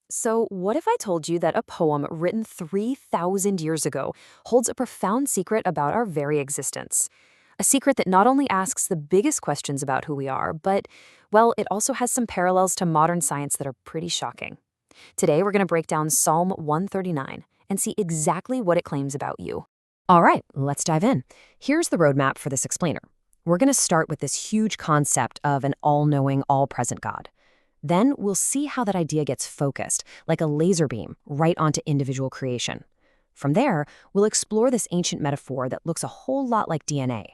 So, what if I told you that a poem written 3,000 years ago holds a profound secret about our very existence? A secret that not only asks the biggest questions about who we are, but, well, it also has some parallels to modern science that are pretty shocking. Today, we're going to break down Psalm 139 and see exactly what it claims about you. All right, let's dive in. Here's the roadmap for this explainer. We're going to start with this huge concept of an all-knowing, all-present God. Then we'll see how that idea gets focused, like a laser beam, right onto individual creation. From there, we'll explore this ancient metaphor that looks a whole lot like DNA,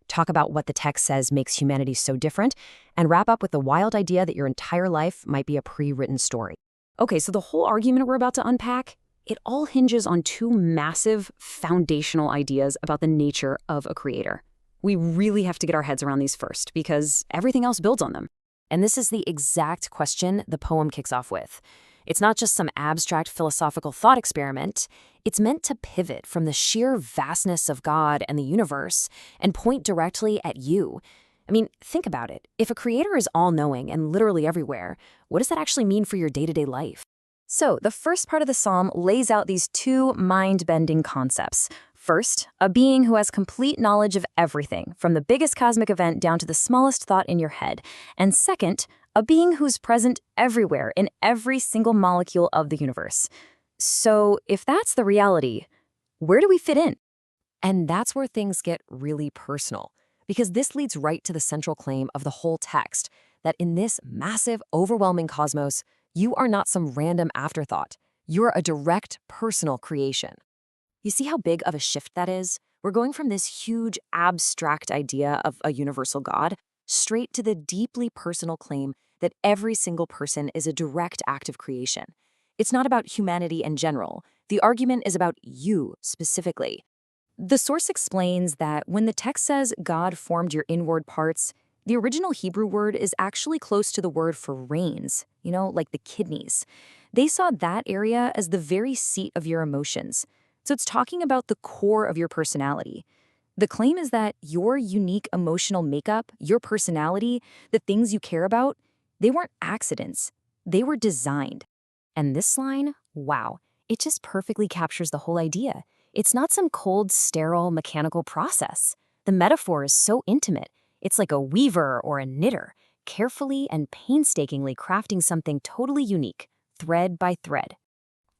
talk about what the text says makes humanity so different, and wrap up with the wild idea that your entire life might be a pre-written story. Okay, so the whole argument we're about to unpack, it all hinges on two massive foundational ideas about the nature of a creator. We really have to get our heads around these first because everything else builds on them. And this is the exact question the poem kicks off with. It's not just some abstract philosophical thought experiment. It's meant to pivot from the sheer vastness of God and the universe and point directly at you. I mean, think about it. If a creator is all-knowing and literally everywhere, what does that actually mean for your day-to-day life? So, the first part of the psalm lays out these two mind-bending concepts. First, a being who has complete knowledge of everything, from the biggest cosmic event down to the smallest thought in your head. And second, a being who's present everywhere in every single molecule of the universe. So, if that's the reality, where do we fit in? And that's where things get really personal, because this leads right to the central claim of the whole text, that in this massive, overwhelming cosmos, you are not some random afterthought. You're a direct, personal creation. You see how big of a shift that is? We're going from this huge, abstract idea of a universal God straight to the deeply personal claim that every single person is a direct act of creation. It's not about humanity in general. The argument is about you specifically. The source explains that when the text says God formed your inward parts, the original Hebrew word is actually close to the word for reins, like the kidneys. They saw that area as the very seat of your emotions. So it's talking about the core of your personality. The claim is that your unique emotional makeup, your personality, the things you care about, they weren't accidents. They were designed. And this line, wow, it just perfectly captures the whole idea. It's not some cold, sterile, mechanical process. The metaphor is so intimate. It's like a weaver or a knitter, carefully and painstakingly crafting something totally unique, thread by thread.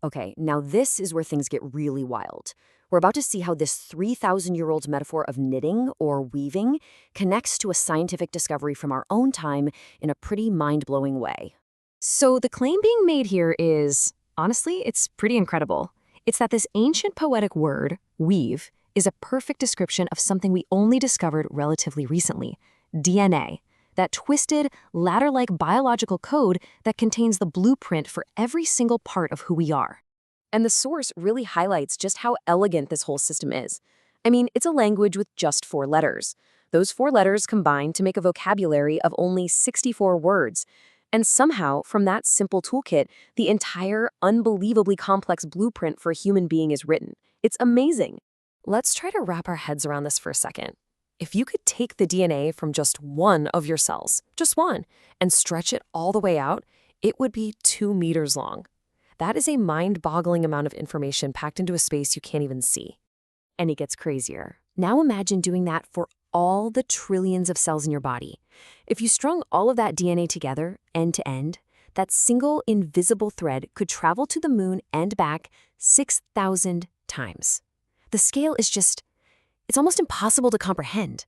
Okay, now this is where things get really wild. We're about to see how this 3,000-year-old metaphor of knitting or weaving connects to a scientific discovery from our own time in a pretty mind-blowing way. So the claim being made here is, honestly, it's pretty incredible. It's that this ancient poetic word, weave, is a perfect description of something we only discovered relatively recently, DNA, that twisted, ladder-like biological code that contains the blueprint for every single part of who we are. And the source really highlights just how elegant this whole system is. I mean, it's a language with just 4 letters. Those 4 letters combine to make a vocabulary of only 64 words. And somehow, from that simple toolkit, the entire unbelievably complex blueprint for a human being is written. It's amazing. Let's try to wrap our heads around this for a second. If you could take the DNA from just one of your cells, just one, and stretch it all the way out, it would be 2 meters long. That is a mind-boggling amount of information packed into a space you can't even see. And it gets crazier. Now imagine doing that for all the trillions of cells in your body. If you strung all of that DNA together, end to end, that single invisible thread could travel to the moon and back 6,000 times. The scale is it's almost impossible to comprehend.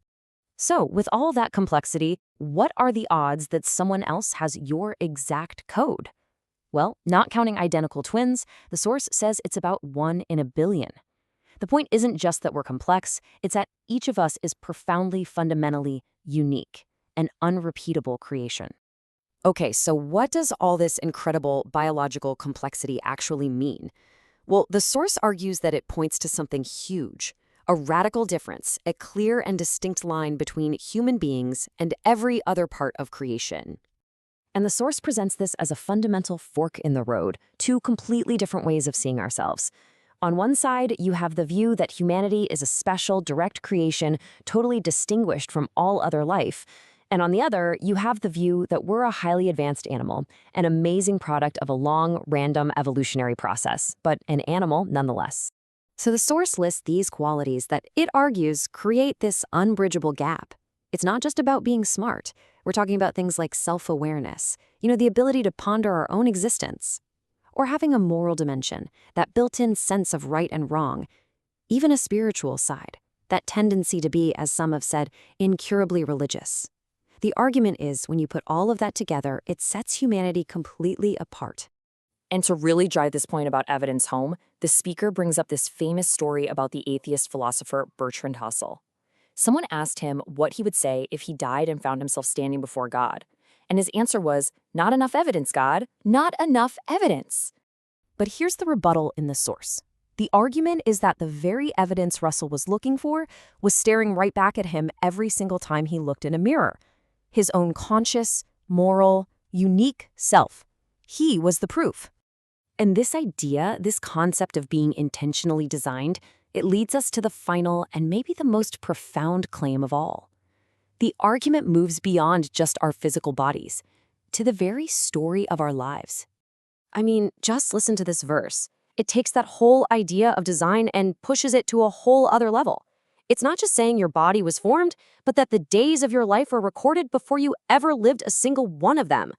So, with all that complexity, what are the odds that someone else has your exact code? Well, not counting identical twins, the source says it's about 1 in a billion. The point isn't just that we're complex, it's that each of us is profoundly, fundamentally unique, an unrepeatable creation. Okay, so what does all this incredible biological complexity actually mean? Well, the source argues that it points to something huge, a radical difference, a clear and distinct line between human beings and every other part of creation. And the source presents this as a fundamental fork in the road, 2 completely different ways of seeing ourselves. On one side, you have the view that humanity is a special, direct creation, totally distinguished from all other life. And on the other, you have the view that we're a highly advanced animal, an amazing product of a long, random evolutionary process, but an animal nonetheless. So the source lists these qualities that it argues create this unbridgeable gap. It's not just about being smart. We're talking about things like self-awareness, the ability to ponder our own existence, or having a moral dimension, that built-in sense of right and wrong, even a spiritual side, that tendency to be, as some have said, incurably religious. The argument is, when you put all of that together, it sets humanity completely apart. And to really drive this point about evidence home, the speaker brings up this famous story about the atheist philosopher Bertrand Russell. Someone asked him what he would say if he died and found himself standing before God. And his answer was, "Not enough evidence, God. Not enough evidence." But here's the rebuttal in the source. The argument is that the very evidence Russell was looking for was staring right back at him every single time he looked in a mirror. His own conscious, moral, unique self. He was the proof. And this idea, this concept of being intentionally designed, it leads us to the final and maybe the most profound claim of all. The argument moves beyond just our physical bodies, to the very story of our lives. I mean, just listen to this verse. It takes that whole idea of design and pushes it to a whole other level. It's not just saying your body was formed, but that the days of your life were recorded before you ever lived a single one of them.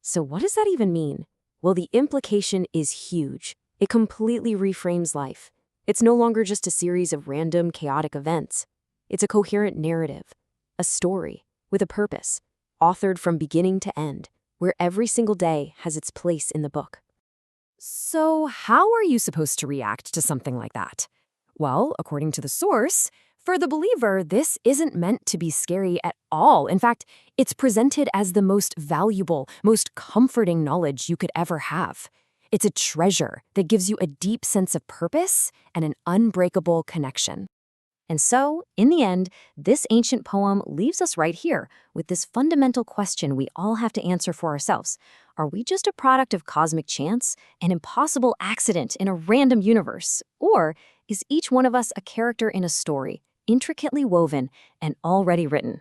So what does that even mean? Well, the implication is huge. It completely reframes life. It's no longer just a series of random, chaotic events. It's a coherent narrative, a story with a purpose, authored from beginning to end, where every single day has its place in the book. So how are you supposed to react to something like that? Well, according to the source, for the believer, this isn't meant to be scary at all. In fact, it's presented as the most valuable, most comforting knowledge you could ever have. It's a treasure that gives you a deep sense of purpose and an unbreakable connection. And so, in the end, this ancient poem leaves us right here with this fundamental question we all have to answer for ourselves. Are we just a product of cosmic chance, an impossible accident in a random universe? Or is each one of us a character in a story, intricately woven and already written?